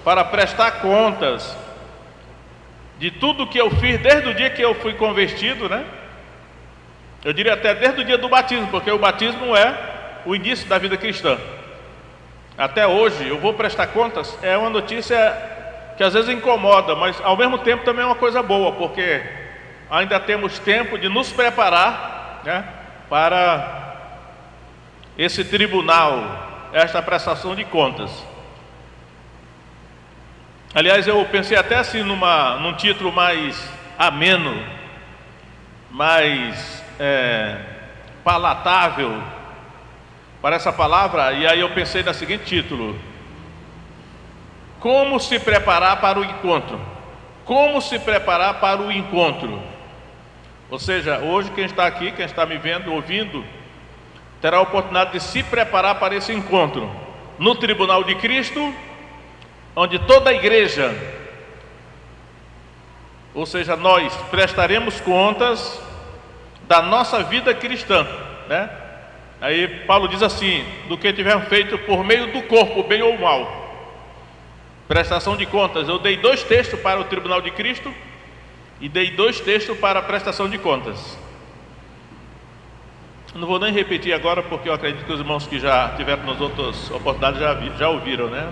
para prestar contas de tudo que eu fiz desde o dia que eu fui convertido, né? Eu diria até desde o dia do batismo, porque o batismo é o início da vida cristã. Até hoje eu vou prestar contas. É uma notícia que às vezes incomoda, mas ao mesmo tempo também é uma coisa boa, porque ainda temos tempo de nos preparar, né, para esse tribunal, esta prestação de contas. Aliás, eu pensei até assim num título mais ameno, mais palatável para essa palavra, e aí eu pensei no seguinte título: como se preparar para o encontro? Como se preparar para o encontro? Ou seja, hoje quem está aqui, quem está me vendo, ouvindo, terá a oportunidade de se preparar para esse encontro no tribunal de Cristo, onde toda a igreja, ou seja, nós prestaremos contas da nossa vida cristã, né? Aí Paulo diz assim: do que tivermos feito por meio do corpo, bem ou mal, prestação de contas. Eu dei 2 textos para o tribunal de Cristo e dei 2 textos para a prestação de contas. Não vou nem repetir agora, porque eu acredito que os irmãos que já tiveram nas outras oportunidades já ouviram, né?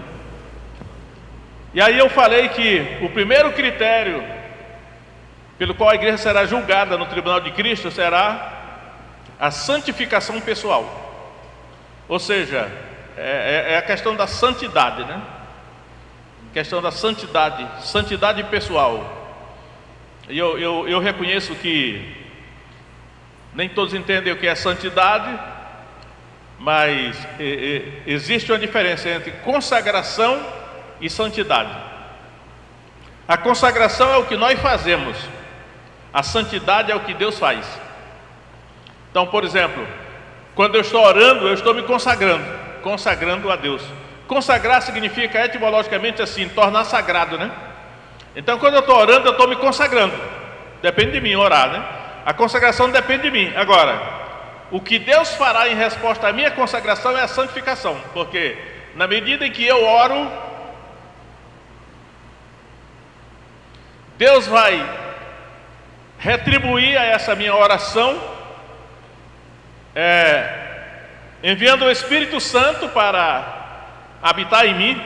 E aí eu falei que o primeiro critério pelo qual a igreja será julgada no tribunal de Cristo será a santificação pessoal. Ou seja, é a questão da santidade, né? Questão da santidade pessoal. E eu reconheço que nem todos entendem o que é santidade, mas existe uma diferença entre consagração e santidade. A consagração é o que nós fazemos, a santidade é o que Deus faz. Então, por exemplo, quando eu estou orando, eu estou me consagrando a Deus. Consagrar significa etimologicamente assim, tornar sagrado, né? Então, quando eu estou orando, eu estou me consagrando. Depende de mim orar, né? A consagração depende de mim. Agora, o que Deus fará em resposta à minha consagração é a santificação, porque na medida em que eu oro, Deus vai retribuir a essa minha oração, enviando o Espírito Santo para habitar em mim.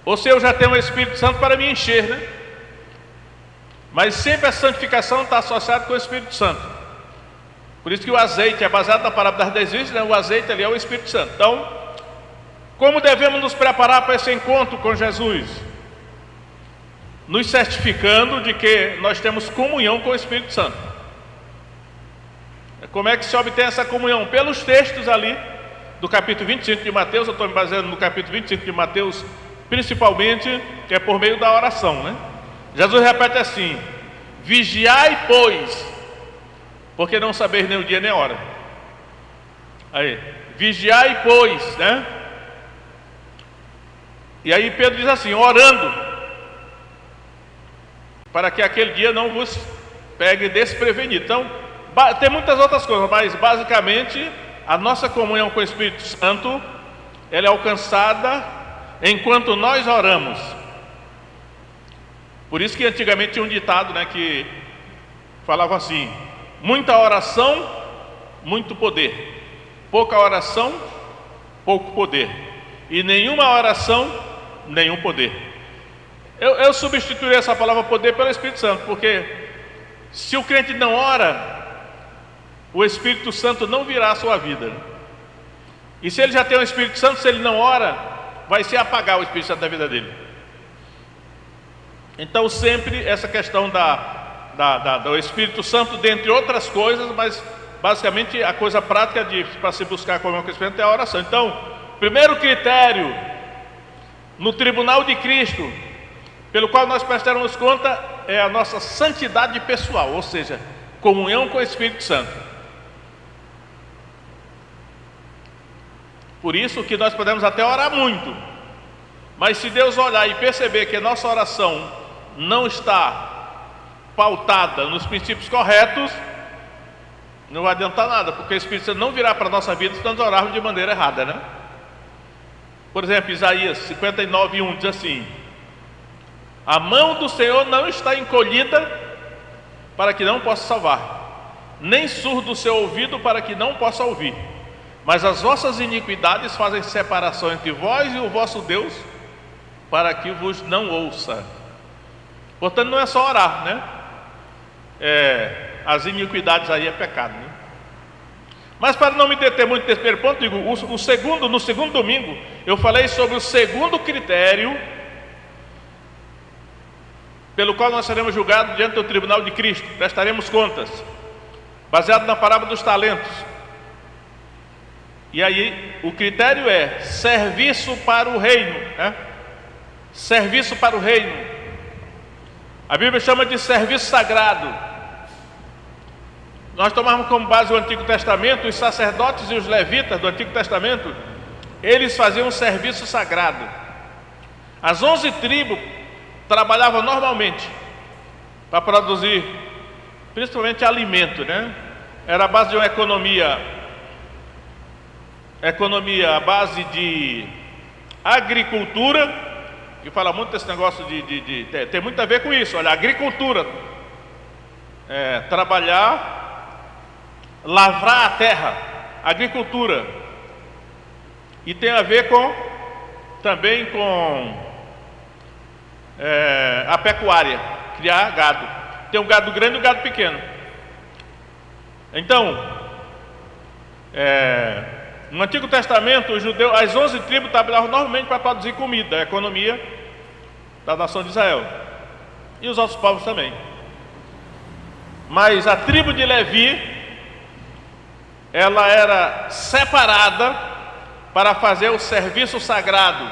Ou se eu já tenho o Espírito Santo para me encher, né? Mas sempre a santificação está associada com o Espírito Santo. Por isso que o azeite é baseado na parábola das 10 virgens, né? O azeite ali é o Espírito Santo. Então, como devemos nos preparar para esse encontro com Jesus? Nos certificando de que nós temos comunhão com o Espírito Santo. Como é que se obtém essa comunhão? Pelos textos ali do capítulo 25 de Mateus. Eu estou me baseando no capítulo 25 de Mateus, principalmente, que é por meio da oração, né? Jesus repete assim: vigiai, pois, porque não sabeis nem o dia nem a hora. Aí, vigiai, pois, né? E aí Pedro diz assim: orando, para que aquele dia não vos pegue desprevenido. Então, tem muitas outras coisas, mas basicamente a nossa comunhão com o Espírito Santo, ela é alcançada enquanto nós oramos. Por isso que antigamente tinha um ditado, né, que falava assim: muita oração, muito poder; pouca oração, pouco poder; e nenhuma oração, nenhum poder. Eu substituí essa palavra poder pelo Espírito Santo, porque se o crente não ora, o Espírito Santo não virá à sua vida. E se ele já tem o Espírito Santo, se ele não ora, vai se apagar o Espírito Santo da vida dele. Então sempre essa questão do Espírito Santo, dentre outras coisas, mas basicamente a coisa prática para se buscar comunhão com o Espírito é a oração. Então, primeiro critério no tribunal de Cristo, pelo qual nós prestaremos conta, é a nossa santidade pessoal, ou seja, comunhão com o Espírito Santo. Por isso que nós podemos até orar muito, mas se Deus olhar e perceber que a nossa oração não está pautada nos princípios corretos, não vai adiantar nada, porque o Espírito Santo não virá para a nossa vida se nós orarmos de maneira errada, né? Por exemplo, Isaías 59:1 diz assim: a mão do Senhor não está encolhida para que não possa salvar, nem surdo o seu ouvido para que não possa ouvir. Mas as vossas iniquidades fazem separação entre vós e o vosso Deus, para que vos não ouça. Portanto, não é só orar, né? As iniquidades aí é pecado, né? Mas para não me deter muito nesse primeiro ponto, digo, no segundo domingo, eu falei sobre o segundo critério pelo qual nós seremos julgados diante do tribunal de Cristo, prestaremos contas, baseado na parábola dos talentos. E aí o critério é serviço para o reino, né? Serviço para o reino. A Bíblia chama de serviço sagrado. Nós tomamos como base o Antigo Testamento. Os sacerdotes e os levitas do Antigo Testamento, eles faziam um serviço sagrado. As 11 tribos trabalhavam normalmente para produzir, principalmente alimento, né? Era a base de uma economia à base de agricultura, que fala muito desse negócio tem muito a ver com isso. Olha, agricultura, trabalhar, lavrar a terra, agricultura, e tem a ver também com a pecuária, criar gado. Tem um gado grande e um gado pequeno. Então, no Antigo Testamento, os judeus, as 11 tribos trabalhavam normalmente para produzir comida, a economia da nação de Israel, e os outros povos também. Mas a tribo de Levi, ela era separada para fazer o serviço sagrado.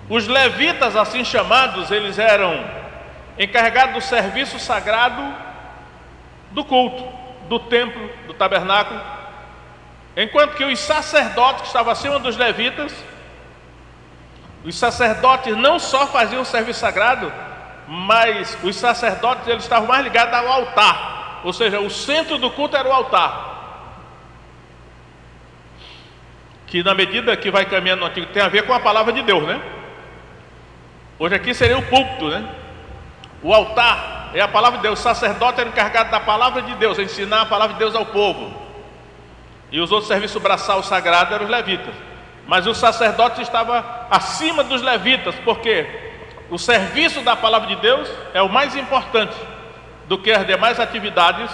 Os levitas, assim chamados, eles eram encarregados do serviço sagrado do culto, do templo, do tabernáculo, enquanto que os sacerdotes que estavam acima dos levitas, os sacerdotes não só faziam o serviço sagrado, mas os sacerdotes eles estavam mais ligados ao altar, ou seja, o centro do culto era o altar, que na medida que vai caminhando no Antigo, tem a ver com a palavra de Deus, né? Hoje aqui seria o púlpito, né? O altar é a palavra de Deus. O sacerdote era encarregado da palavra de Deus, ensinar a palavra de Deus ao povo. E os outros serviços braçal sagrado eram os levitas. Mas o sacerdote estava acima dos levitas, porque o serviço da palavra de Deus é o mais importante do que as demais atividades.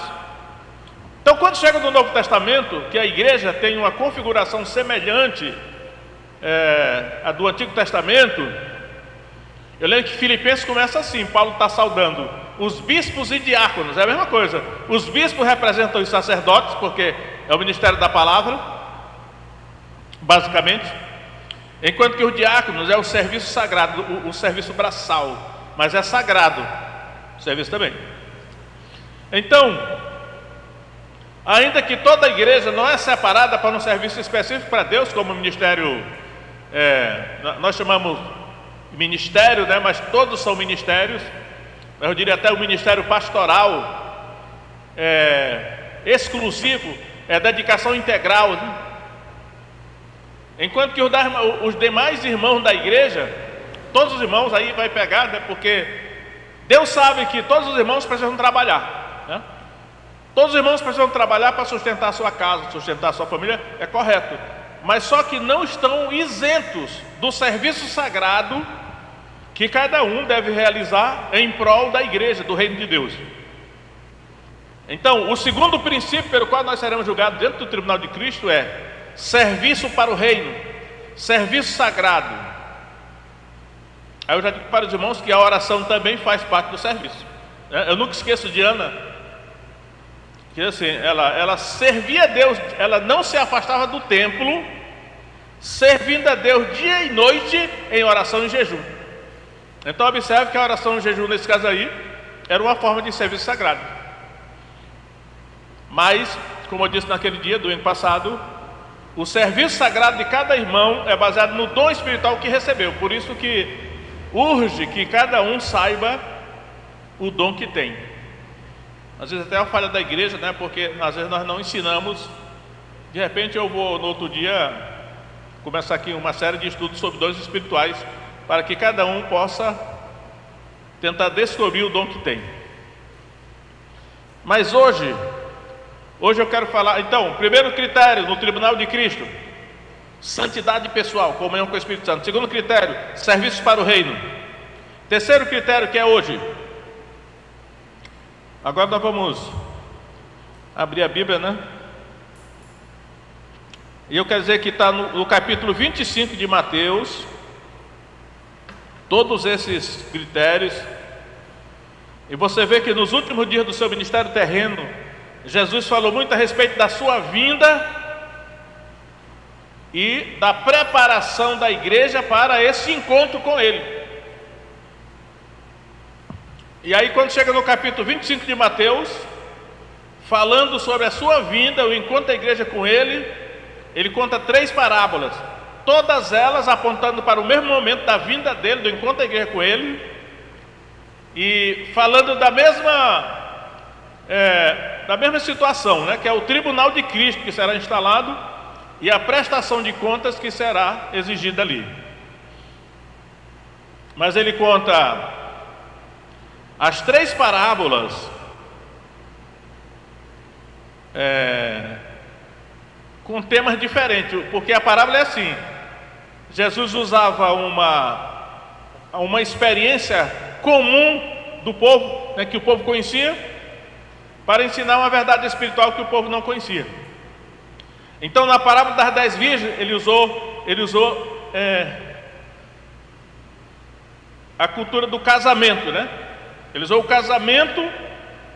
Então, quando chega no Novo Testamento, que a igreja tem uma configuração semelhante à do Antigo Testamento, eu lembro que Filipenses começa assim, Paulo está saudando os bispos e diáconos, é a mesma coisa. Os bispos representam os sacerdotes, porque é o ministério da palavra, basicamente, enquanto que os diáconos é o serviço sagrado, o serviço braçal, mas é sagrado o serviço também. Então, ainda que toda a igreja não é separada para um serviço específico para Deus, como o ministério, nós chamamos ministério, né? Mas todos são ministérios. Eu diria até o ministério pastoral exclusivo, dedicação integral, né? Enquanto que os demais irmãos da igreja, todos os irmãos aí vai pegar, né? Porque Deus sabe que todos os irmãos precisam trabalhar, né? Todos os irmãos precisam trabalhar para sustentar a sua casa, sustentar a sua família, é correto. Mas só que não estão isentos do serviço sagrado que cada um deve realizar em prol da igreja, do reino de Deus. Então, o segundo princípio pelo qual nós seremos julgados dentro do tribunal de Cristo é serviço para o reino, serviço sagrado. Aí eu já digo para os irmãos que a oração também faz parte do serviço. Eu nunca esqueço de Ana, que assim, ela servia a Deus, ela não se afastava do templo, servindo a Deus dia e noite em oração e jejum. Então observe que a oração e jejum nesse caso aí era uma forma de serviço sagrado. Mas, como eu disse naquele dia, domingo passado, o serviço sagrado de cada irmão é baseado no dom espiritual que recebeu. Por isso que urge que cada um saiba o dom que tem. Às vezes até é uma falha da igreja, né? Porque às vezes nós não ensinamos. De repente eu vou no outro dia começar aqui uma série de estudos sobre dons espirituais, para que cada um possa tentar descobrir o dom que tem. Mas hoje eu quero falar, então, primeiro critério no tribunal de Cristo: santidade pessoal, comunhão com o Espírito Santo. Segundo critério, serviço para o reino. Terceiro critério, que é hoje. Agora nós vamos abrir a Bíblia, né? E eu quero dizer que está no capítulo 25 de Mateus, todos esses critérios. E você vê que nos últimos dias do seu ministério terreno, Jesus falou muito a respeito da sua vinda e da preparação da igreja para esse encontro com Ele. E aí, quando chega no capítulo 25 de Mateus, falando sobre a sua vinda, o encontro da igreja com Ele, ele conta 3 parábolas, todas elas apontando para o mesmo momento da vinda dele, do encontro da igreja com Ele, e falando da mesma situação, né, que é o tribunal de Cristo que será instalado e a prestação de contas que será exigida ali. Mas ele conta as 3 parábolas com temas diferentes, porque a parábola é assim: Jesus usava uma experiência comum do povo, né, que o povo conhecia, para ensinar uma verdade espiritual que o povo não conhecia. Então, na parábola das 10 virgens, ele usou a cultura do casamento, né? Ele usou o casamento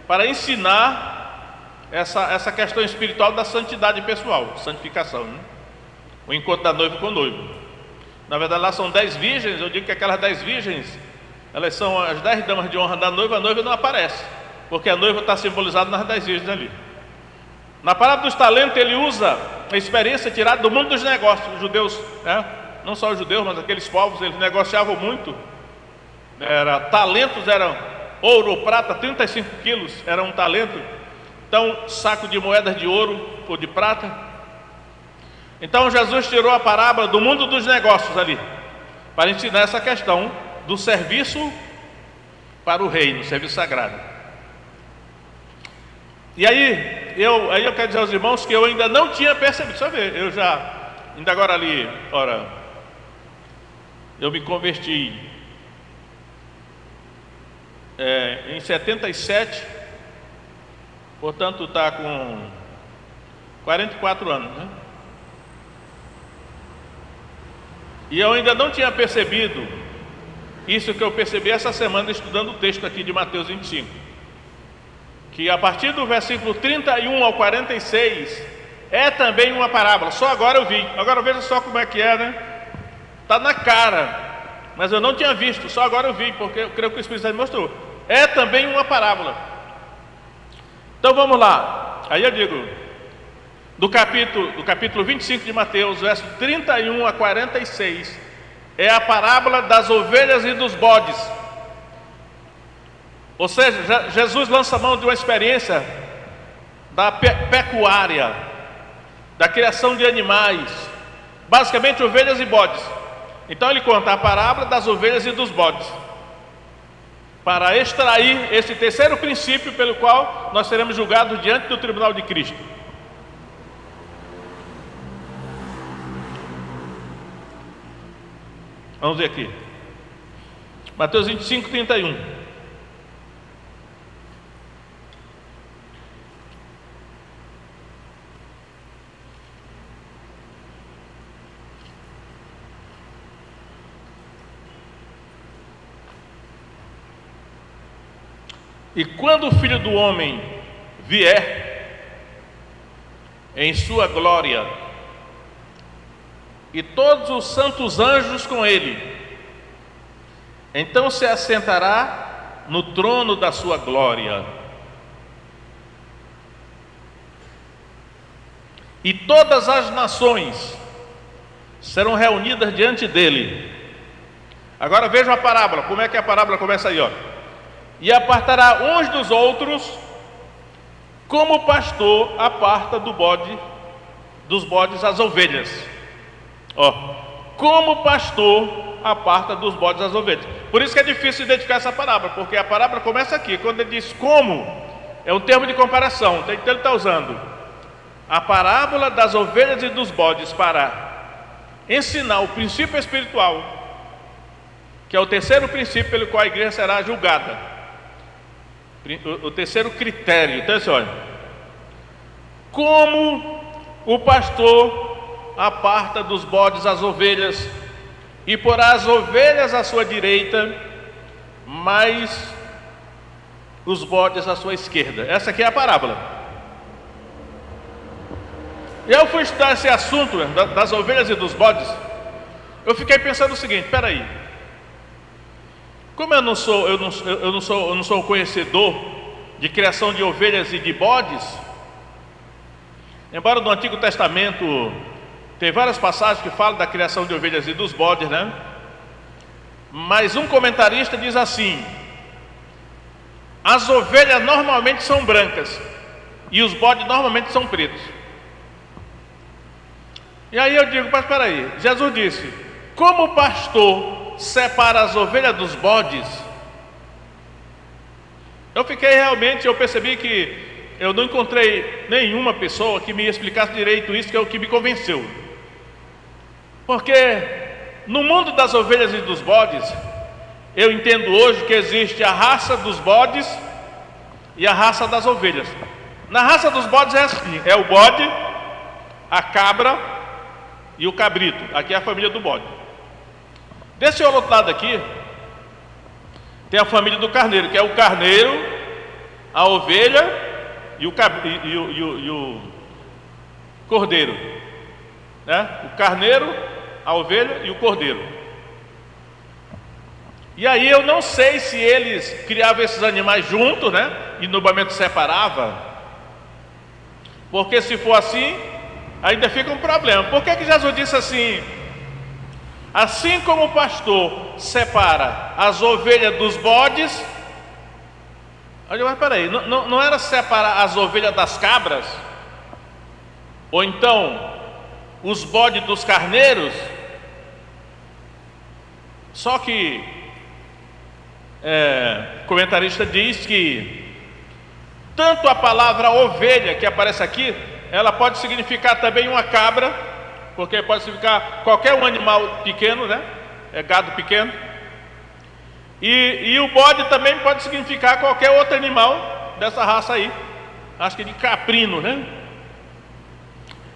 para ensinar essa questão espiritual da santidade pessoal, santificação, né? O encontro da noiva com o noivo. Na verdade, lá são 10 virgens. Eu digo que aquelas 10 virgens, elas são as 10 damas de honra da noiva. A noiva não aparece, porque a noiva está simbolizada nas 10 virgens ali. Na parábola dos talentos, ele usa a experiência tirada do mundo dos negócios. Os judeus, né? Não só os judeus, mas aqueles povos, eles negociavam muito. Talentos eram ouro ou prata, 35 quilos era um talento. Então, saco de moedas de ouro ou de prata. Então, Jesus tirou a parábola do mundo dos negócios ali, para ensinar essa questão do serviço para o reino, serviço sagrado. E aí eu quero dizer aos irmãos que eu ainda não tinha percebido. Só ver, ainda agora ali, eu me converti em 77, portanto está com 44 anos, né? E eu ainda não tinha percebido isso que eu percebi essa semana estudando o texto aqui de Mateus 25, que a partir do versículo 31 ao 46 é também uma parábola. Só agora eu vi. Agora veja só como é que é, né? Está na cara, mas eu não tinha visto, só agora eu vi, porque eu creio que o Espírito Santo mostrou. É também uma parábola. Então vamos lá. Aí eu digo, do capítulo 25 de Mateus, verso 31 a 46, é a parábola das ovelhas e dos bodes. Ou seja, Jesus lança mão de uma experiência da pecuária, da criação de animais, basicamente ovelhas e bodes. Então ele conta a parábola das ovelhas e dos bodes, para extrair esse terceiro princípio pelo qual nós seremos julgados diante do tribunal de Cristo. Vamos ver aqui, Mateus 25, 31. E quando o Filho do Homem vier em sua glória, e todos os santos anjos com ele, então se assentará no trono da sua glória, e todas as nações serão reunidas diante dele. Agora vejam a parábola, como é que a parábola começa aí, ó. E apartará uns dos outros, como o pastor aparta dos bodes as ovelhas. Ó, como o pastor aparta dos bodes as ovelhas. Por isso que é difícil identificar essa parábola, porque a parábola começa aqui. Quando ele diz como, é um termo de comparação. Então ele está usando a parábola das ovelhas e dos bodes para ensinar o princípio espiritual, que é o terceiro princípio pelo qual a igreja será julgada. O terceiro critério. Então assim, olha, como o pastor aparta dos bodes as ovelhas, e porá as ovelhas à sua direita, mas os bodes à sua esquerda. Essa aqui é a parábola. Eu fui estudar esse assunto das ovelhas e dos bodes. Eu fiquei pensando o seguinte: espera aí, como eu não sou conhecedor de criação de ovelhas e de bodes, embora no Antigo Testamento tem várias passagens que falam da criação de ovelhas e dos bodes, né? Mas um comentarista diz assim: as ovelhas normalmente são brancas e os bodes normalmente são pretos. E aí eu digo, mas espera aí, Jesus disse: como o pastor separa as ovelhas dos bodes? Eu percebi que eu não encontrei nenhuma pessoa que me explicasse direito isso, que é o que me convenceu. Porque no mundo das ovelhas e dos bodes, eu entendo hoje que existe a raça dos bodes e a raça das ovelhas. Na raça dos bodes é assim: é o bode, a cabra e o cabrito. Aqui é a família do bode. Desse outro lado aqui tem a família do carneiro, que é o carneiro, a ovelha e o cordeiro, né? O carneiro, a ovelha e o cordeiro. E aí eu não sei se eles criavam esses animais juntos, né? E no momento separava. Porque se for assim, ainda fica um problema. Por que Jesus disse assim: assim como o pastor separa as ovelhas dos bodes? Olha, mas peraí, não era separar as ovelhas das cabras? Ou então os bodes dos carneiros? Só que o comentarista diz que tanto a palavra ovelha que aparece aqui, ela pode significar também uma cabra, porque pode significar qualquer um animal pequeno, né? É gado pequeno. E o bode também pode significar qualquer outro animal dessa raça aí, acho que de caprino, né?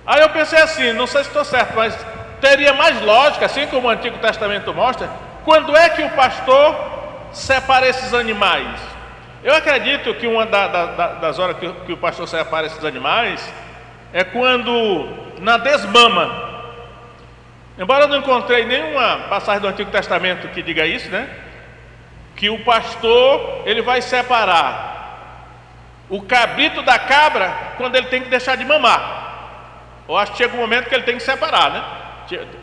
Aí eu pensei assim, não sei se estou certo, mas teria mais lógica, assim como o Antigo Testamento mostra, quando é que o pastor separa esses animais? Eu acredito que uma das horas que o pastor separa esses animais é quando na desmama. Embora eu não encontrei nenhuma passagem do Antigo Testamento que diga isso, né? Que o pastor, ele vai separar o cabrito da cabra quando ele tem que deixar de mamar. Eu acho que chega um momento que ele tem que separar, né?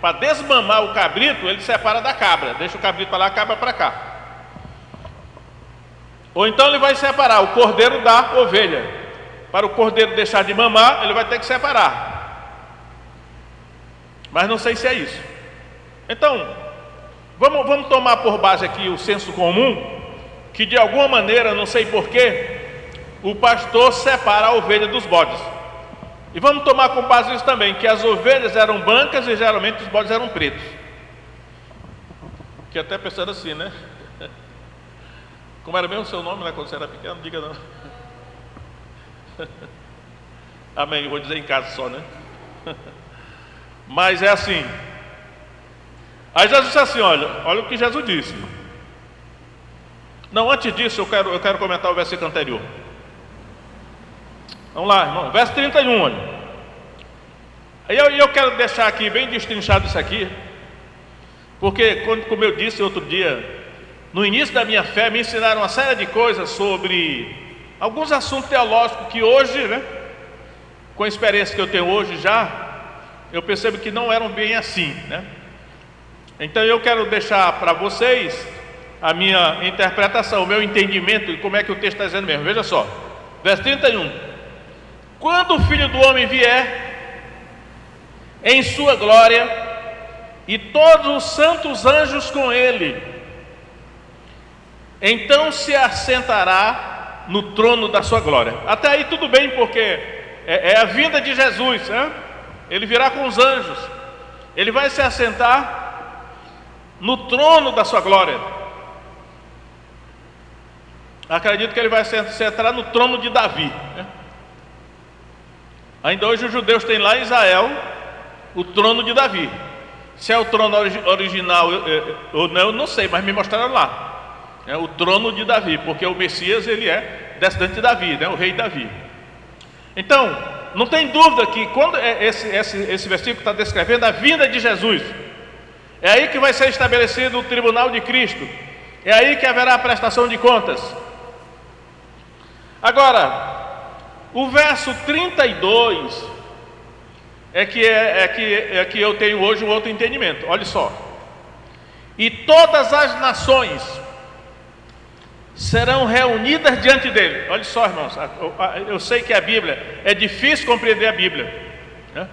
Para desmamar o cabrito, ele separa da cabra, deixa o cabrito para lá, a cabra para cá. Ou então ele vai separar o cordeiro da ovelha. Para o cordeiro deixar de mamar, ele vai ter que separar. Mas não sei se é isso. Então, vamos tomar por base aqui o senso comum, que de alguma maneira, não sei porquê, o pastor separa a ovelha dos bodes. E vamos tomar com base isso também, que as ovelhas eram brancas e geralmente os bodes eram pretos. Que até pensando assim, né? Como era mesmo o seu nome, né, quando você era pequeno? Não diga não. Amém, eu vou dizer em casa só, né? Mas é assim. Aí Jesus disse assim, olha o que Jesus disse. Não, antes disso eu quero comentar o versículo anterior. Vamos lá, irmão, verso 31, olha. Aí eu quero deixar aqui bem destrinchado isso aqui, porque como eu disse outro dia, no início da minha fé me ensinaram uma série de coisas sobre alguns assuntos teológicos que hoje, né, com a experiência que eu tenho hoje já, eu percebo que não eram bem assim, né? Então eu quero deixar para vocês a minha interpretação, o meu entendimento de como é que o texto está dizendo mesmo. Veja só, verso 31. Quando o Filho do Homem vier em sua glória e todos os santos anjos com ele. Então se assentará no trono da sua glória. Até aí tudo bem, porque é a vinda de Jesus, né? Ele virá com os anjos, ele vai se assentar no trono da sua glória. Acredito que ele vai se assentar no trono de Davi, né? Ainda hoje os judeus têm lá em Israel o trono de Davi. Se é o trono original ou não, eu não sei, mas me mostraram lá. É o trono de Davi, porque o Messias, ele é descendente de Davi, né? O rei Davi. Então, não tem dúvida que quando esse versículo está descrevendo a vinda de Jesus, é aí que vai ser estabelecido o tribunal de Cristo, é aí que haverá a prestação de contas. Agora, o verso 32 é que eu tenho hoje um outro entendimento. Olha só: e todas as nações serão reunidas diante dele. Olha só, irmãos, eu sei que a Bíblia, é difícil compreender a Bíblia, né?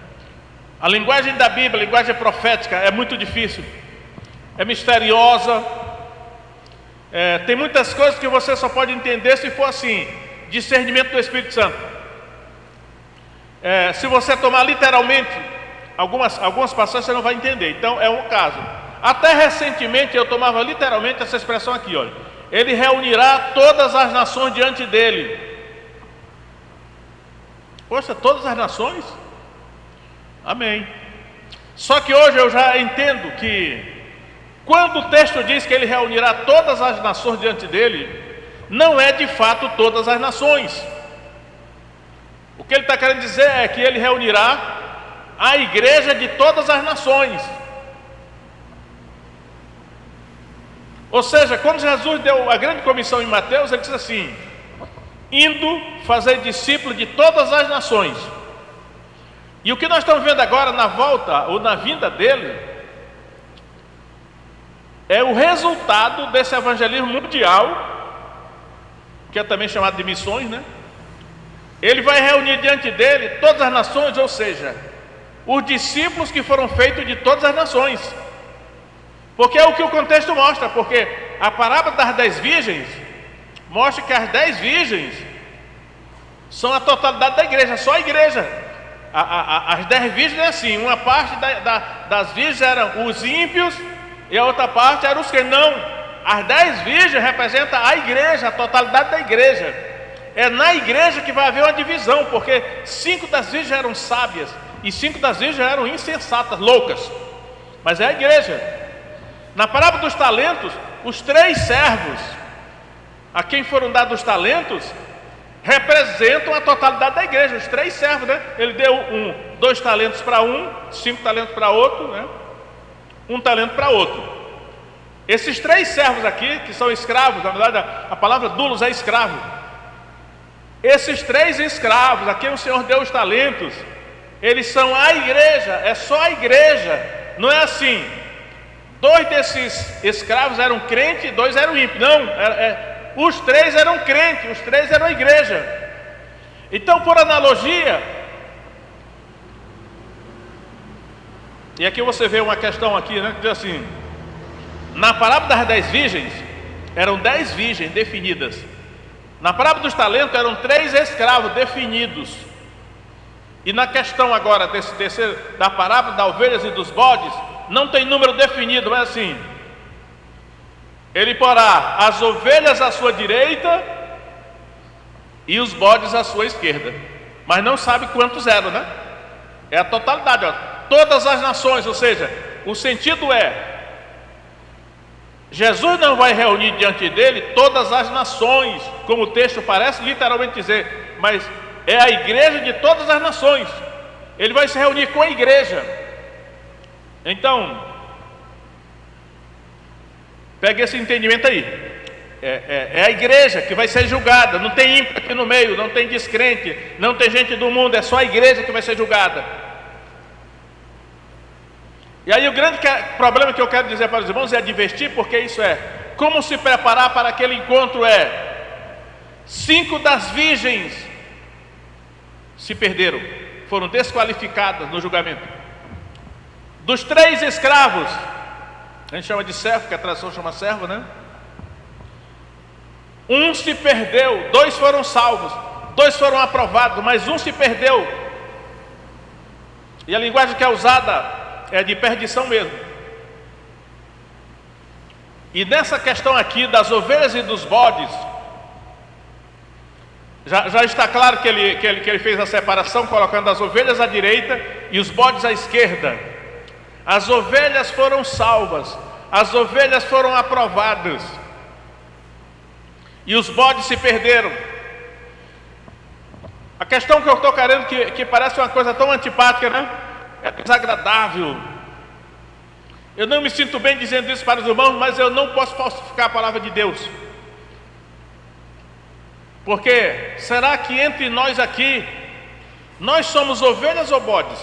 A linguagem da Bíblia, a linguagem profética, é muito difícil, é misteriosa, tem muitas coisas que você só pode entender se for assim, discernimento do Espírito Santo. Se você tomar literalmente algumas passagens, você não vai entender. Então é um caso. Até recentemente eu tomava literalmente essa expressão aqui, olha: ele reunirá todas as nações diante dele. Poxa, todas as nações? Amém. Só que hoje eu já entendo que quando o texto diz que ele reunirá todas as nações diante dele, não é de fato todas as nações. O que ele está querendo dizer é que ele reunirá a igreja de todas as nações. Ou seja, quando Jesus deu a grande comissão em Mateus, ele disse assim: indo fazer discípulos de todas as nações. E o que nós estamos vendo agora na volta ou na vinda dele é o resultado desse evangelismo mundial, que é também chamado de missões, né? Ele vai reunir diante dele todas as nações, ou seja, os discípulos que foram feitos de todas as nações. Porque é o que o contexto mostra, porque a parábola das 10 virgens mostra que as 10 virgens são a totalidade da igreja, só a igreja. As 10 virgens é assim: uma parte das virgens eram os ímpios e a outra parte eram os que não. As 10 virgens representam a igreja, a totalidade da igreja. É na igreja que vai haver uma divisão, porque 5 das virgens eram sábias e 5 das virgens eram insensatas, loucas. Mas é a igreja. Na parábola dos talentos, os 3 servos a quem foram dados os talentos representam a totalidade da igreja, os 3 servos, né? Ele deu 2 talentos para um, 5 talentos para outro, né? 1 talento para outro. Esses 3 servos aqui, que são escravos, na verdade a palavra doulos é escravo. Esses 3 escravos a quem o Senhor deu os talentos, eles são a igreja, é só a igreja. Não é assim: 2 desses escravos eram crentes e 2 eram ímpios. Não, os 3 eram crentes, os 3 eram a igreja. Então, por analogia, e aqui você vê uma questão aqui, né, que diz assim: na parábola das 10 virgens, eram 10 virgens definidas. Na parábola dos talentos eram 3 escravos definidos. E na questão agora da parábola das ovelhas e dos bodes, não tem número definido, mas assim: ele porá as ovelhas à sua direita e os bodes à sua esquerda, mas não sabe quantos eram, né? É a totalidade, ó, todas as nações. Ou seja, o sentido é: Jesus não vai reunir diante dele todas as nações, como o texto parece literalmente dizer, mas é a igreja de todas as nações. Ele vai se reunir com a igreja. Então, pegue esse entendimento aí. É a igreja que vai ser julgada. Não tem ímpio aqui no meio, não tem descrente, não tem gente do mundo, é só a igreja que vai ser julgada. E aí o grande problema que eu quero dizer para os irmãos é advertir, porque isso é como se preparar para aquele encontro. 5 das virgens se perderam, foram desqualificadas no julgamento. Dos 3 escravos, a gente chama de servo, que a tradução chama servo, né? Um se perdeu, 2 foram salvos, 2 foram aprovados, mas um se perdeu. E a linguagem que é usada é de perdição mesmo. E nessa questão aqui das ovelhas e dos bodes, já está claro que ele fez a separação, colocando as ovelhas à direita e os bodes à esquerda. As ovelhas foram salvas, as ovelhas foram aprovadas, e os bodes se perderam. A questão que eu estou querendo, que parece uma coisa tão antipática, né? É desagradável. Eu não me sinto bem dizendo isso para os irmãos, mas eu não posso falsificar a palavra de Deus. Porque será que entre nós aqui, nós somos ovelhas ou bodes?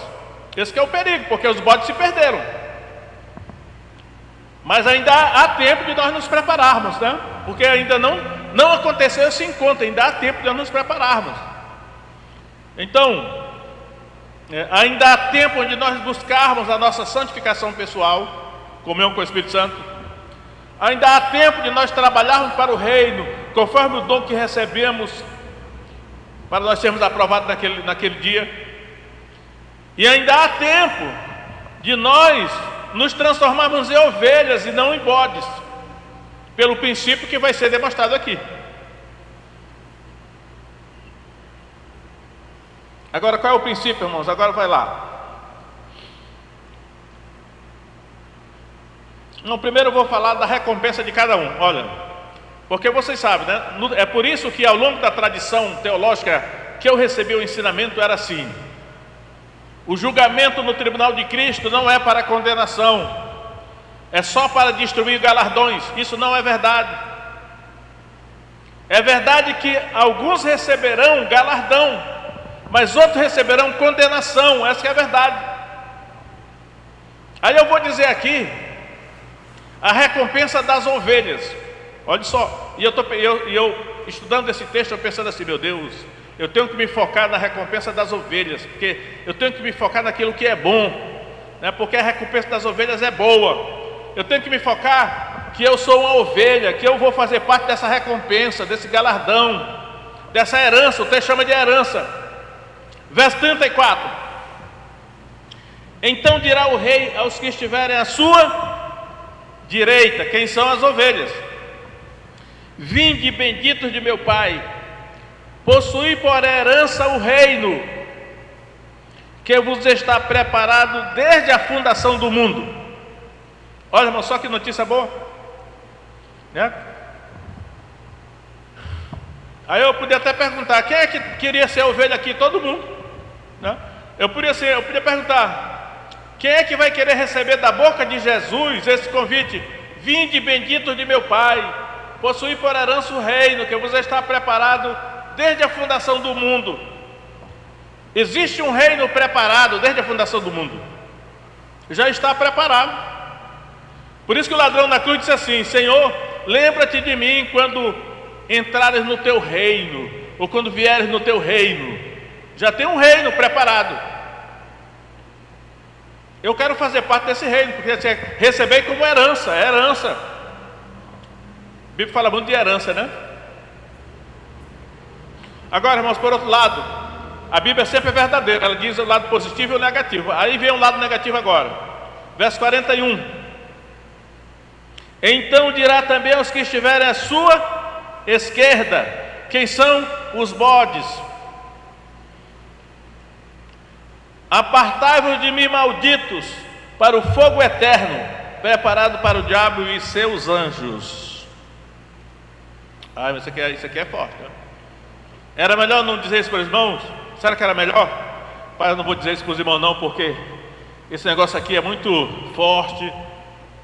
Esse que é o perigo, porque os bodes se perderam. Mas ainda há tempo de nós nos prepararmos, né? Porque ainda não aconteceu esse encontro, ainda há tempo de nós nos prepararmos. Então, ainda há tempo de nós buscarmos a nossa santificação pessoal, comunhão com o Espírito Santo. Ainda há tempo de nós trabalharmos para o reino, conforme o dom que recebemos, para nós sermos aprovados naquele dia. E ainda há tempo de nós nos transformarmos em ovelhas e não em bodes, pelo princípio que vai ser demonstrado aqui. Agora, qual é o princípio, irmãos? Agora vai lá. Não, primeiro eu vou falar da recompensa de cada um. Olha, porque vocês sabem, né? É por isso que ao longo da tradição teológica que eu recebi o ensinamento era assim: o julgamento no tribunal de Cristo não é para condenação, é só para distribuir galardões. Isso não é verdade. É verdade que alguns receberão galardão, mas outros receberão condenação. Essa que é a verdade. Aí eu vou dizer aqui a recompensa das ovelhas. Olha só, e eu estudando esse texto, eu pensando assim: meu Deus, eu tenho que me focar na recompensa das ovelhas, porque eu tenho que me focar naquilo que é bom, né? Porque a recompensa das ovelhas é boa. Eu tenho que me focar que eu sou uma ovelha, que eu vou fazer parte dessa recompensa, desse galardão, dessa herança. O texto chama de herança. Verso 34: então dirá o rei aos que estiverem à sua direita, quem são as ovelhas: vinde, benditos de meu Pai, possuí por herança o reino que vos está preparado desde a fundação do mundo. Olha, irmão, só que notícia boa, né? Aí eu podia até perguntar: quem é que queria ser ovelha aqui? Todo mundo, né? Eu podia perguntar: quem é que vai querer receber da boca de Jesus esse convite? Vinde, benditos de meu Pai, possuí por herança o reino que vos está preparado desde a fundação do mundo. Existe um reino preparado desde a fundação do mundo. Já está preparado. Por isso que o ladrão na cruz disse assim: Senhor, lembra-te de mim quando entrares no teu reino, ou quando vieres no teu reino. Já tem um reino preparado. Eu quero fazer parte desse reino, porque receber como herança, é herança. A Bíblia fala muito de herança, né? Agora, irmãos, por outro lado, a Bíblia sempre é verdadeira, ela diz o lado positivo e o negativo. Aí vem o lado negativo agora. Verso 41: então dirá também aos que estiverem à sua esquerda, quem são os bodes: apartai-vos de mim, malditos, para o fogo eterno, preparado para o diabo e seus anjos. Isso aqui é forte, né? Era melhor não dizer isso para os irmãos? Será que era melhor? Pai, eu não vou dizer isso para os irmãos não, porque esse negócio aqui é muito forte,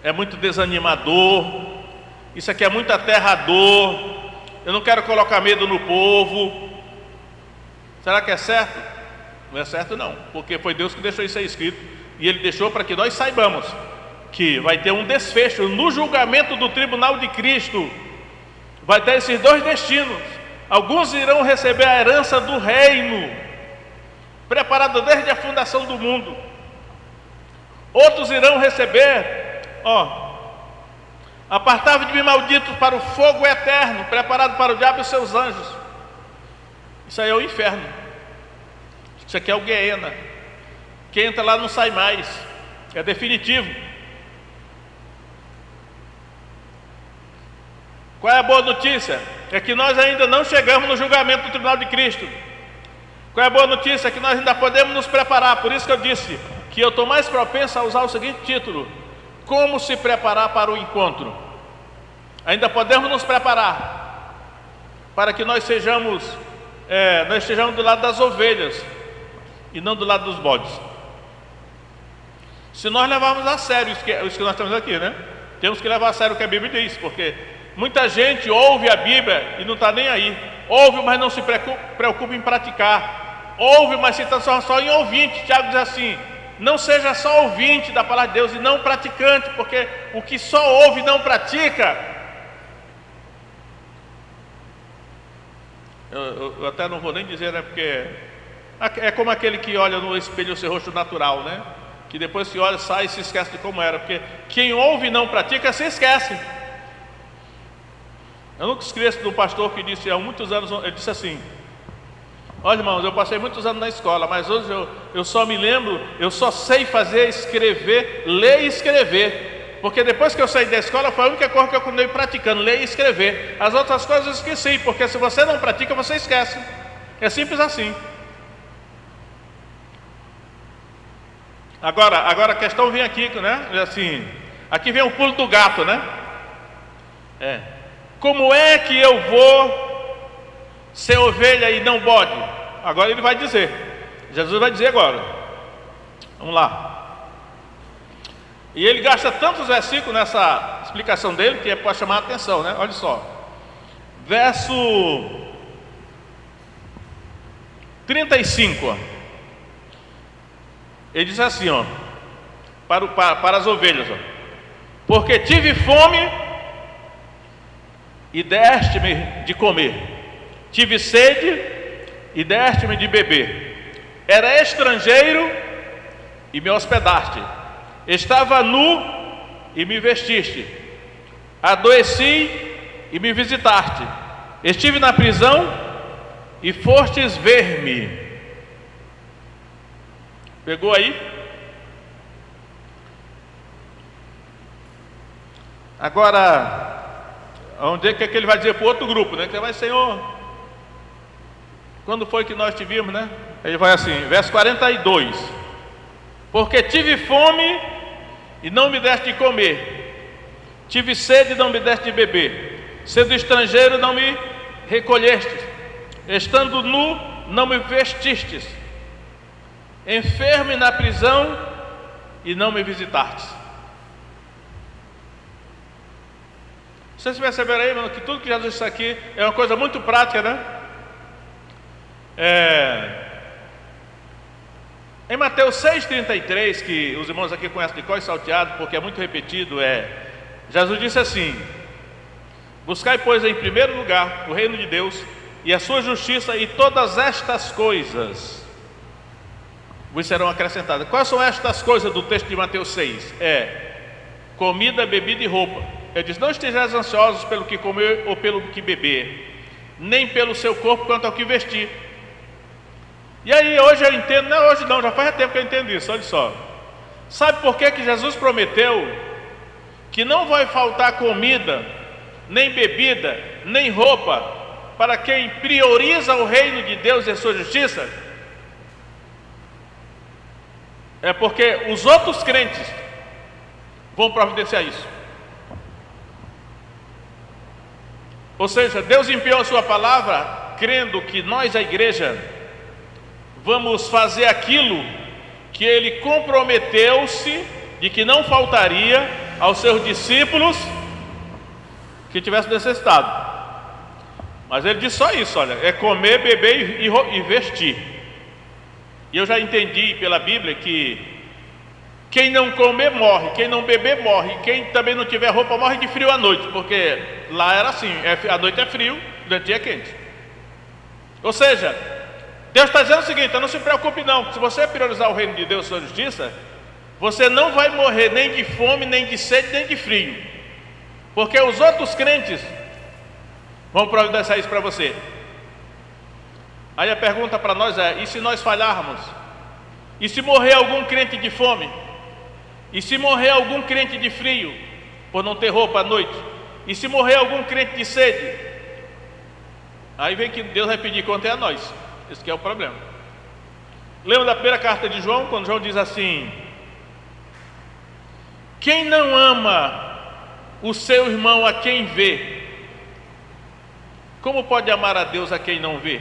é muito desanimador, isso aqui é muito aterrador, eu não quero colocar medo no povo. Será que é certo? Não é certo não, porque foi Deus que deixou isso aí escrito, e Ele deixou para que nós saibamos que vai ter um desfecho no julgamento do tribunal de Cristo. Vai ter esses dois destinos: alguns irão receber a herança do reino, preparado desde a fundação do mundo. Outros irão receber, apartai-vos de mim, malditos, para o fogo eterno, preparado para o diabo e seus anjos. Isso aí é o inferno. Isso aqui é o Guiena. Quem entra lá não sai mais. É definitivo. Qual é a boa notícia? É que nós ainda não chegamos no julgamento do tribunal de Cristo. Qual é a boa notícia? É que nós ainda podemos nos preparar. Por isso que eu disse que eu estou mais propenso a usar o seguinte título: como se preparar para o encontro. Ainda podemos nos preparar para que nós estejamos do lado das ovelhas e não do lado dos bodes. Se nós levarmos a sério isso que nós temos aqui, né? Temos que levar a sério o que a Bíblia diz, porque muita gente ouve a Bíblia e não está nem aí. Ouve, mas não se preocupa em praticar. Ouve, mas se transforma só em ouvinte. Tiago diz assim: não seja só ouvinte da palavra de Deus e não praticante, porque o que só ouve e não pratica, eu até não vou nem dizer, né? Porque é como aquele que olha no espelho o seu rosto natural, né? Que depois que olha, sai e se esquece de como era. Porque quem ouve e não pratica, se esquece. Eu nunca esqueço do pastor que disse há muitos anos, ele disse assim: olha, irmãos, eu passei muitos anos na escola, mas hoje eu só me lembro, eu só sei fazer, escrever, ler e escrever. Porque depois que eu saí da escola, foi a única coisa que eu continuei praticando, ler e escrever. As outras coisas eu esqueci, porque se você não pratica, você esquece. É simples assim. Agora a questão vem aqui, né? Assim, aqui vem o pulo do gato, né? Como é que eu vou ser ovelha e não bode? Agora ele vai dizer. Jesus vai dizer agora. Vamos lá. E ele gasta tantos versículos nessa explicação dele que é para chamar a atenção, né? Olha só. Verso 35. Ele diz assim, para as ovelhas, porque tive fome e deste-me de comer, tive sede e deste-me de beber, era estrangeiro e me hospedaste, estava nu e me vestiste, adoeci e me visitaste, estive na prisão e fostes ver-me. Pegou aí? Agora, onde é que ele vai dizer para o outro grupo, né? Que ele vai: Senhor, quando foi que nós te vimos, né? Ele vai assim, verso 42: porque tive fome e não me deste de comer, tive sede e não me deste de beber, sendo estrangeiro não me recolheste, estando nu não me vestistes, enfermo e na prisão e não me visitastes. Vocês perceberam aí, mano, que tudo que Jesus disse aqui é uma coisa muito prática, né? Em Mateus 6,33, que os irmãos aqui conhecem de cor e salteado, porque é muito repetido, Jesus disse assim: buscai, pois, em primeiro lugar o reino de Deus e a sua justiça, e todas estas coisas vos serão acrescentadas. Quais são estas coisas do texto de Mateus 6? Comida, bebida e roupa. Ele diz: não estejais ansiosos pelo que comer ou pelo que beber, nem pelo seu corpo quanto ao que vestir. E aí hoje eu entendo, não é hoje não, já faz tempo que eu entendo isso. Olha só, sabe por que Jesus prometeu que não vai faltar comida, nem bebida, nem roupa para quem prioriza o reino de Deus e a sua justiça? É porque os outros crentes vão providenciar isso. Ou seja, Deus empenhou a sua palavra crendo que nós, a igreja, vamos fazer aquilo que Ele comprometeu-se de que não faltaria aos seus discípulos que tivessem necessitado. Mas Ele disse só isso, olha, é comer, beber e vestir. E eu já entendi pela Bíblia que quem não comer morre, quem não beber morre, quem também não tiver roupa morre de frio à noite, porque lá era assim, à noite é frio, durante o dia é quente. Ou seja, Deus está dizendo o seguinte: não se preocupe não, se você priorizar o reino de Deus e a sua justiça, você não vai morrer nem de fome, nem de sede, nem de frio, porque os outros crentes vão providenciar isso para você. Aí a pergunta para nós é: e se nós falharmos? E se morrer algum crente de fome? E se morrer algum crente de frio, por não ter roupa à noite? E se morrer algum crente de sede? Aí vem que Deus vai pedir conta a nós. Esse que é o problema. Lembra da primeira carta de João, quando João diz assim: quem não ama o seu irmão a quem vê, como pode amar a Deus a quem não vê?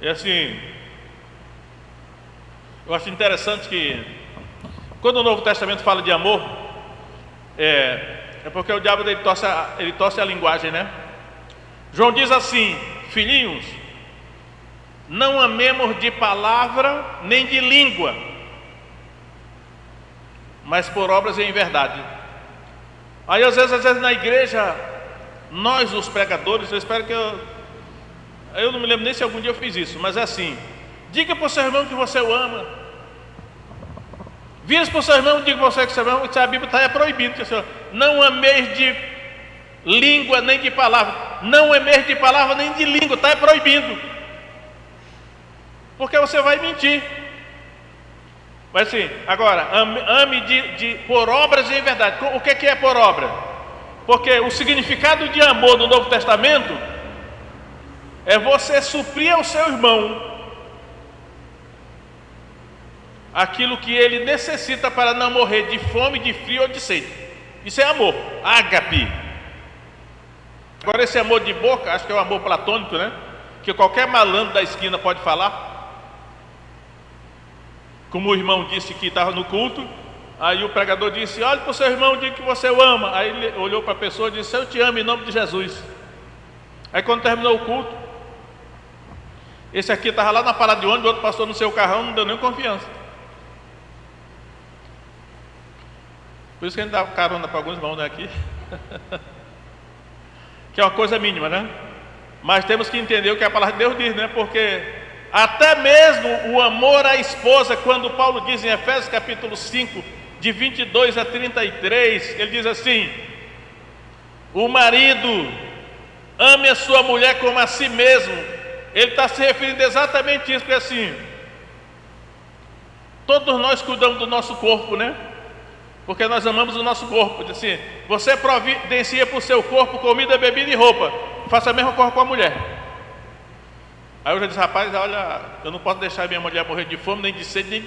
É assim, eu acho interessante que quando o Novo Testamento fala de amor, é porque o diabo ele torce a linguagem, né? João diz assim: filhinhos, não amemos de palavra nem de língua, mas por obras e em verdade. Aí às vezes na igreja, nós os pregadores, eu espero que eu não me lembro nem se algum dia eu fiz isso, mas é assim: diga para o seu irmão que você o ama. Vira para o seu irmão e diga para você que o seu irmão, que a Bíblia está proibido. Não ameis de língua nem de palavra. Não ameis de palavra nem de língua, está proibido. Porque você vai mentir. Mas assim, agora, ame por obras e em verdade. O que é por obra? Porque o significado de amor no Novo Testamento é você suprir ao seu irmão aquilo que ele necessita para não morrer de fome, de frio ou de sede. Isso é amor, ágape. Agora esse amor de boca, acho que é o amor platônico, né? Que qualquer malandro da esquina pode falar. Como o irmão disse que estava no culto, aí o pregador disse: olhe para o seu irmão, diga que você o ama. Aí ele olhou para a pessoa e disse: eu te amo em nome de Jesus. Aí quando terminou o culto, esse aqui estava lá na parada de ônibus, o outro passou no seu carrão, não deu nem confiança. Por isso que a gente dá carona para alguns irmãos, né, aqui. Que é uma coisa mínima, né? Mas temos que entender o que a palavra de Deus diz, né? Porque até mesmo o amor à esposa, quando Paulo diz em Efésios capítulo 5, de 22 a 33, ele diz assim: o marido ame a sua mulher como a si mesmo. Ele está se referindo exatamente a isso, porque assim, todos nós cuidamos do nosso corpo, né? Porque nós amamos o nosso corpo. Diz assim: você providencia para o seu corpo comida, bebida e roupa, faça a mesma coisa com a mulher. Aí eu já disse: rapaz, olha, eu não posso deixar minha mulher morrer de fome, nem de sede, nem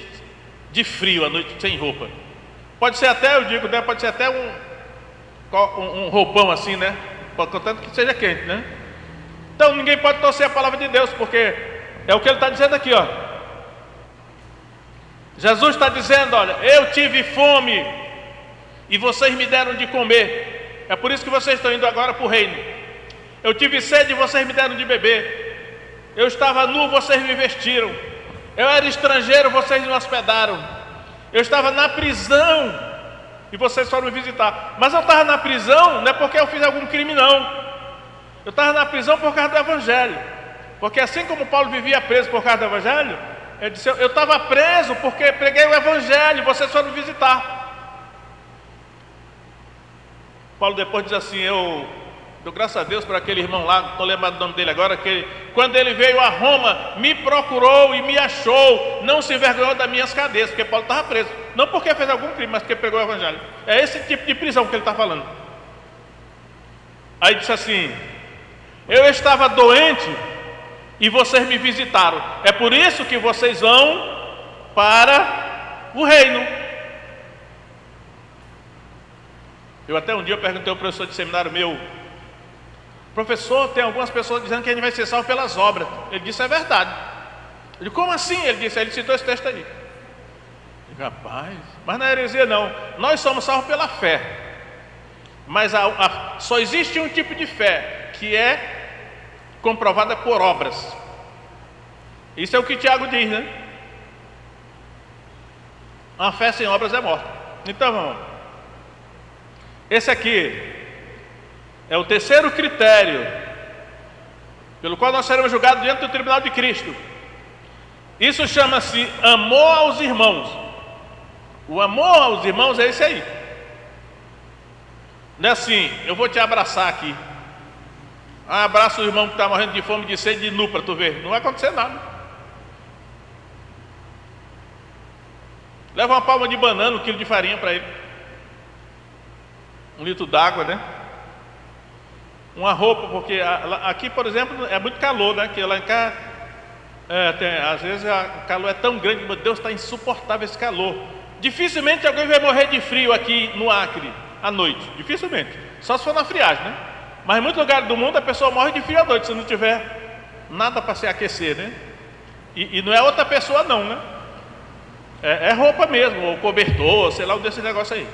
de frio à noite sem roupa. Pode ser até, eu digo, né, pode ser até um roupão assim, né? Contanto que seja quente, né? Então ninguém pode torcer a palavra de Deus, porque é o que ele está dizendo aqui, ó. Jesus está dizendo: olha, eu tive fome e vocês me deram de comer. É por isso que vocês estão indo agora para o reino. Eu tive sede e vocês me deram de beber. Eu estava nu, vocês me vestiram. Eu era estrangeiro, vocês me hospedaram. Eu estava na prisão e vocês foram me visitar. Mas eu estava na prisão não é porque eu fiz algum crime, não. Eu estava na prisão por causa do Evangelho. Porque assim como Paulo vivia preso por causa do Evangelho, ele disse: eu estava preso porque preguei o Evangelho, vocês foram me visitar. Paulo depois diz assim: eu dou graças a Deus por aquele irmão lá, não estou lembrando o nome dele agora, que quando ele veio a Roma, me procurou e me achou, não se envergonhou das minhas cadeias, porque Paulo estava preso, não porque fez algum crime, mas porque pregou o Evangelho. É esse tipo de prisão que ele está falando. Aí disse assim: eu estava doente e vocês me visitaram, é por isso que vocês vão para o reino. Eu até um dia perguntei ao professor de seminário meu: professor, tem algumas pessoas dizendo que a gente vai ser salvo pelas obras. Ele disse: é verdade. Eu disse: como assim? Ele disse, ele citou esse texto aí. Eu disse: rapaz, mas não é heresia não, nós somos salvos pela fé. Mas só existe um tipo de fé, que é comprovada por obras. Isso é o que Tiago diz, né? Uma fé sem obras é morta. Então vamos, esse aqui é o terceiro critério pelo qual nós seremos julgados diante do tribunal de Cristo. Isso chama-se amor aos irmãos. O amor aos irmãos é esse aí. Não é assim, eu vou te abraçar aqui. Abraça o irmão que está morrendo de fome, de sede, de nu, para tu ver. Não vai acontecer nada. Leva uma palma de banana, 1 quilo de farinha para ele. 1 litro d'água, né? Uma roupa, porque aqui, por exemplo, é muito calor, né? Que lá em cá, às vezes o calor é tão grande, meu Deus, está insuportável esse calor. Dificilmente alguém vai morrer de frio aqui no Acre à noite. Dificilmente. Só se for na friagem, né? Mas em muitos lugares do mundo a pessoa morre de frio à noite, se não tiver nada para se aquecer, né? E não é outra pessoa não, né? É roupa mesmo, ou cobertor, sei lá, um desses negócios aí.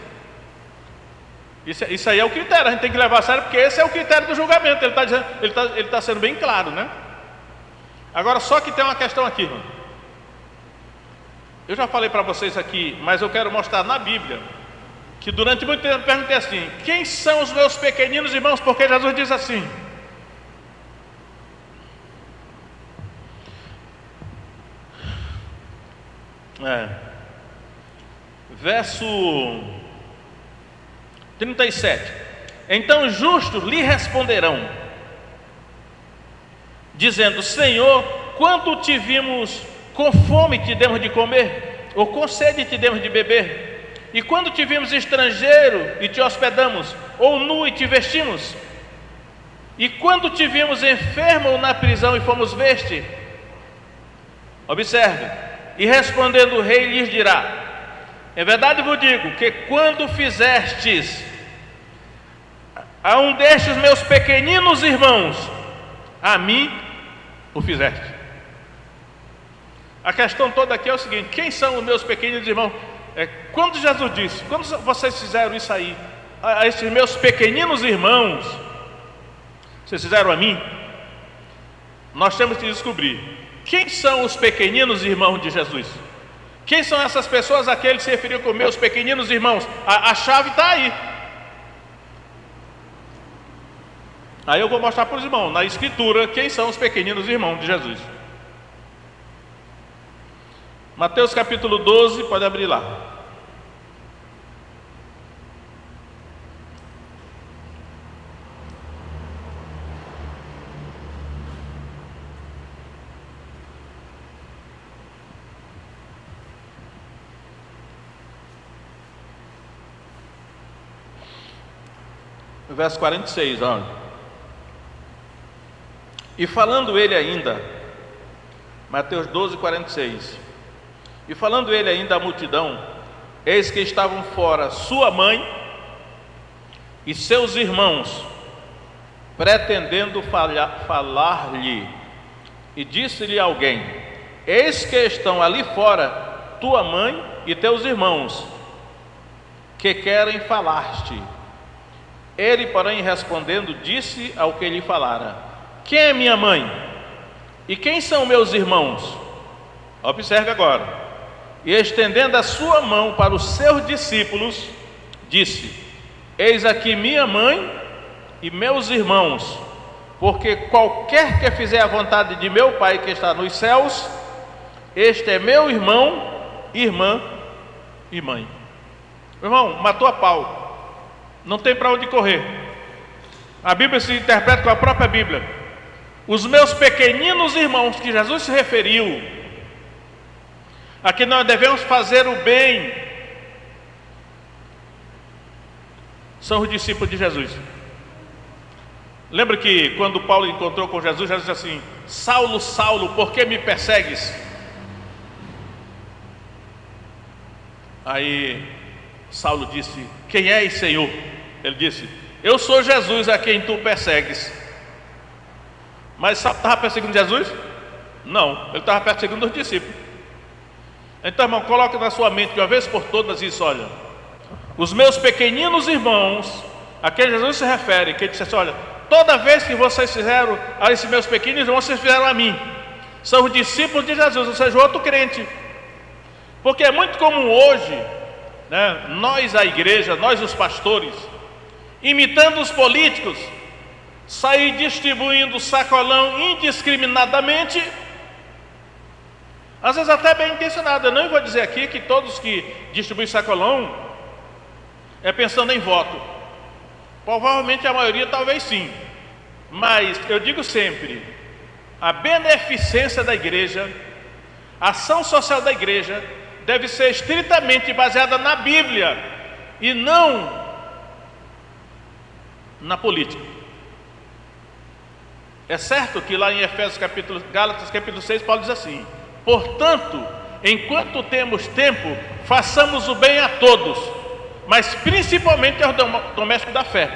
Isso aí é o critério, a gente tem que levar a sério, porque esse é o critério do julgamento. Ele está sendo bem claro, né? Agora, só que tem uma questão aqui, irmão. Eu já falei para vocês aqui, mas eu quero mostrar na Bíblia, que durante muito tempo eu perguntei assim: quem são os meus pequeninos irmãos? Porque Jesus diz assim. Verso 37. Então os justos lhe responderão, dizendo: Senhor, quando te vimos com fome te demos de comer, ou com sede te demos de beber? E quando te vimos estrangeiro e te hospedamos, ou nu e te vestimos? E quando te vimos enfermo ou na prisão e fomos ver-te? Observe, e respondendo o rei lhes dirá: em verdade vos digo que quando fizestes a um destes meus pequeninos irmãos, a mim o fizeste. A questão toda aqui é o seguinte: quem são os meus pequeninos irmãos? Quando Jesus disse, quando vocês fizeram isso aí, a esses meus pequeninos irmãos, vocês fizeram a mim? Nós temos que descobrir quem são os pequeninos irmãos de Jesus. Quem são essas pessoas a que ele se referiu como meus pequeninos irmãos? A chave está aí. Aí eu vou mostrar para os irmãos, na Escritura, quem são os pequeninos irmãos de Jesus. Mateus capítulo 12, pode abrir lá. Verso 46, olha. E falando ele ainda, Mateus 12, 46. E falando ele ainda à multidão, eis que estavam fora sua mãe e seus irmãos, pretendendo falar-lhe. E disse-lhe alguém: eis que estão ali fora tua mãe e teus irmãos, que querem falar-te. Ele, porém, respondendo, disse ao que lhe falara: quem é minha mãe? E quem são meus irmãos? Observe agora. E estendendo a sua mão para os seus discípulos, disse: eis aqui minha mãe e meus irmãos, porque qualquer que fizer a vontade de meu Pai que está nos céus, este é meu irmão, irmã e mãe. Meu irmão, matou a pau, não tem para onde correr. A Bíblia se interpreta com a própria Bíblia. Os meus pequeninos irmãos, que Jesus se referiu, a que nós devemos fazer o bem, são os discípulos de Jesus. Lembra que quando Paulo encontrou com Jesus, Jesus disse assim: Saulo, Saulo, por que me persegues? Aí Saulo disse: quem és, Senhor? Ele disse: eu sou Jesus a quem tu persegues. Mas Saulo estava perseguindo Jesus? Não, ele estava perseguindo os discípulos. Então, irmão, coloque na sua mente de uma vez por todas isso: olha, os meus pequeninos irmãos, a quem Jesus se refere, que ele disse assim: olha, toda vez que vocês fizeram a esses meus pequenos irmãos, vocês fizeram a mim. São os discípulos de Jesus, ou seja, outro crente. Porque é muito comum hoje, né, nós a igreja, nós os pastores, imitando os políticos, sair distribuindo sacolão indiscriminadamente, Às vezes até bem intencionado. Eu não vou dizer aqui que todos que distribuem sacolão é pensando em voto. Provavelmente a maioria talvez sim. Mas eu digo sempre, a beneficência da igreja, a ação social da igreja deve ser estritamente baseada na Bíblia e não na política. É certo que lá em Gálatas capítulo 6, Paulo diz assim: portanto, enquanto temos tempo, façamos o bem a todos, mas principalmente aos domésticos da fé.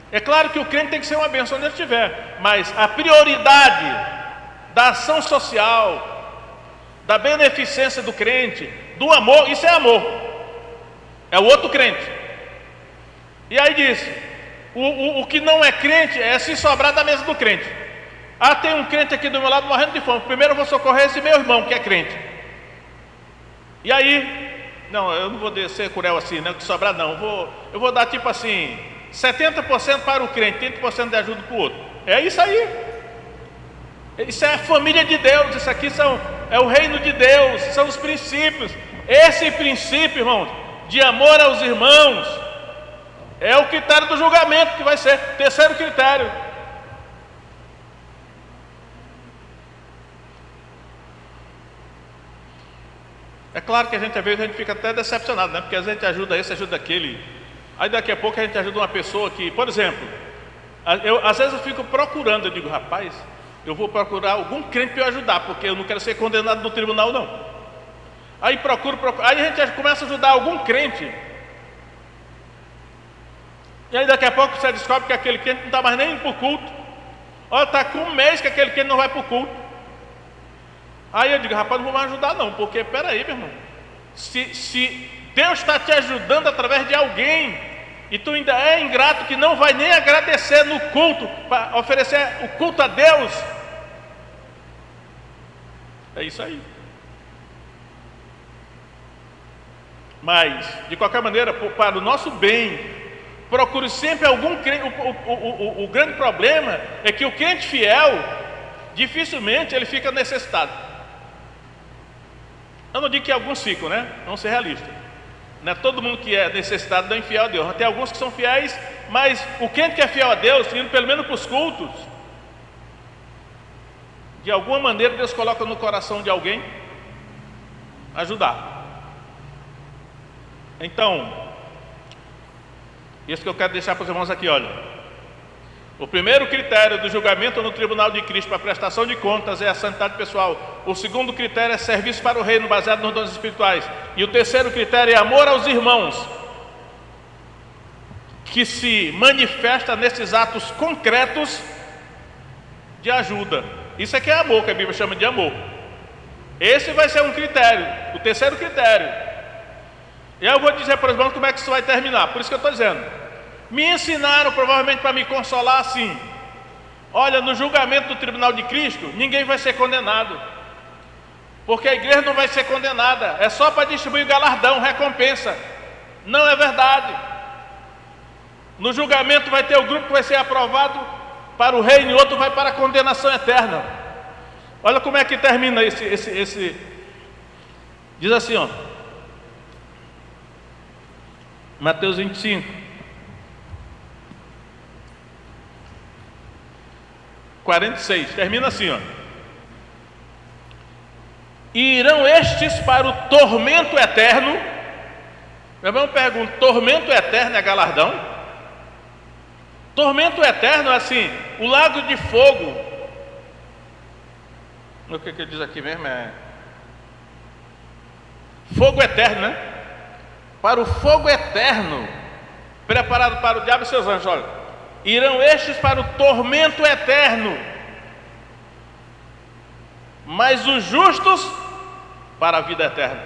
É claro que o crente tem que ser uma bênção onde ele estiver, mas a prioridade da ação social, da beneficência do crente, do amor, isso é amor, é o outro crente. E aí diz, o que não é crente é se sobrar da mesa do crente. Ah, tem um crente aqui do meu lado morrendo de fome, primeiro eu vou socorrer esse meu irmão que é crente. E aí, não, eu não vou ser cruel assim, né, que sobrar não, eu vou dar tipo assim, 70% para o crente, 30% de ajuda para o outro. É isso aí. Isso é a família de Deus, isso aqui é o reino de Deus, são os princípios. Esse princípio, irmãos, de amor aos irmãos, é o critério do julgamento, que vai ser terceiro critério. É claro que às vezes a gente fica até decepcionado, né? Porque às vezes a gente ajuda esse, ajuda aquele. Aí daqui a pouco a gente ajuda uma pessoa que, por exemplo, às vezes eu fico procurando, eu digo, rapaz, eu vou procurar algum crente para eu ajudar, porque eu não quero ser condenado no tribunal não. Aí procuro, aí a gente começa a ajudar algum crente. E aí daqui a pouco você descobre que aquele crente não está mais nem indo para o culto. Olha, está com um mês que aquele crente não vai para o culto. Aí eu digo, rapaz, não vou mais ajudar não, porque peraí, meu irmão, se Deus está te ajudando através de alguém, e tu ainda é ingrato que não vai nem agradecer no culto, para oferecer o culto a Deus, é isso aí. Mas, de qualquer maneira, para o nosso bem, procure sempre algum crente. O grande problema é que o crente fiel, dificilmente ele fica necessitado. Eu não digo que alguns ficam, né? Vamos ser realistas. Não é todo mundo que é necessitado não é infiel a Deus. Tem alguns que são fiéis, mas o crente que é fiel a Deus, indo pelo menos para os cultos, de alguma maneira Deus coloca no coração de alguém ajudar. Então, isso que eu quero deixar para os irmãos aqui, olha. O primeiro critério do julgamento no tribunal de Cristo para prestação de contas é a santidade pessoal. O segundo critério é serviço para o reino, baseado nos dons espirituais. E o terceiro critério é amor aos irmãos, que se manifesta nesses atos concretos de ajuda. Isso aqui é amor, que a Bíblia chama de amor. Esse vai ser um critério, o terceiro critério. E eu vou dizer para os irmãos como é que isso vai terminar. Por isso que eu estou dizendo. Me ensinaram provavelmente para me consolar assim: olha, no julgamento do tribunal de Cristo, ninguém vai ser condenado, porque a igreja não vai ser condenada, é só para distribuir galardão, recompensa. Não é verdade. No julgamento vai ter o grupo que vai ser aprovado para o reino e outro vai para a condenação eterna. Olha como é que termina esse. Diz assim, ó, Mateus 25, 46, termina assim, ó: e irão estes para o tormento eterno. Meu irmão pergunta: tormento eterno é galardão? Tormento eterno é assim, o lago de fogo. O que ele diz aqui mesmo é fogo eterno, né? Para o fogo eterno, preparado para o diabo e seus anjos. Olha, irão estes para o tormento eterno, mas os justos para a vida eterna.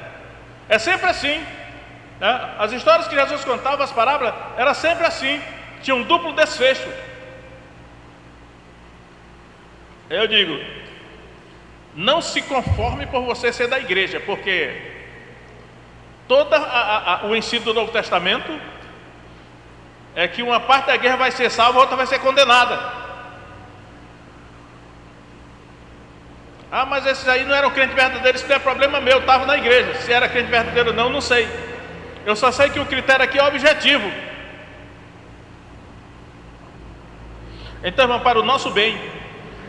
É sempre assim, né? As histórias que Jesus contava, as parábolas, era sempre assim, tinha um duplo desfecho. Eu digo, não se conforme por você ser da igreja, porque todo o ensino do Novo Testamento é que uma parte da guerra vai ser salva, a outra vai ser condenada. Ah, mas esses aí não eram crentes verdadeiros, isso não é problema meu, estava na igreja. Se era crente verdadeiro ou não, não sei. Eu só sei que o critério aqui é objetivo. Então, irmão, para o nosso bem,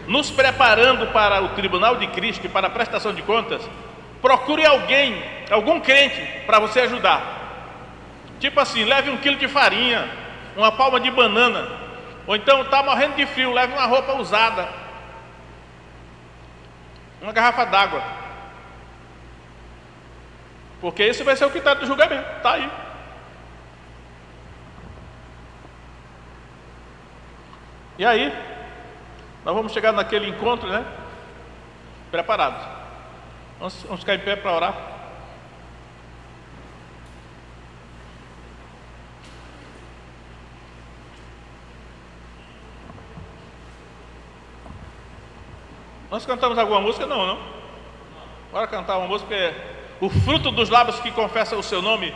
nos preparando para o tribunal de Cristo e para a prestação de contas, procure alguém, algum crente, para você ajudar. Tipo assim, leve 1 quilo de farinha, uma palma de banana, ou então está morrendo de frio, leve uma roupa usada, uma garrafa d'água, porque esse vai ser o critério do julgamento, está aí. E aí, nós vamos chegar naquele encontro, né? Preparados. Vamos ficar em pé para orar. Nós cantamos alguma música? Não. Bora cantar uma música, porque o fruto dos lábios que confessam o seu nome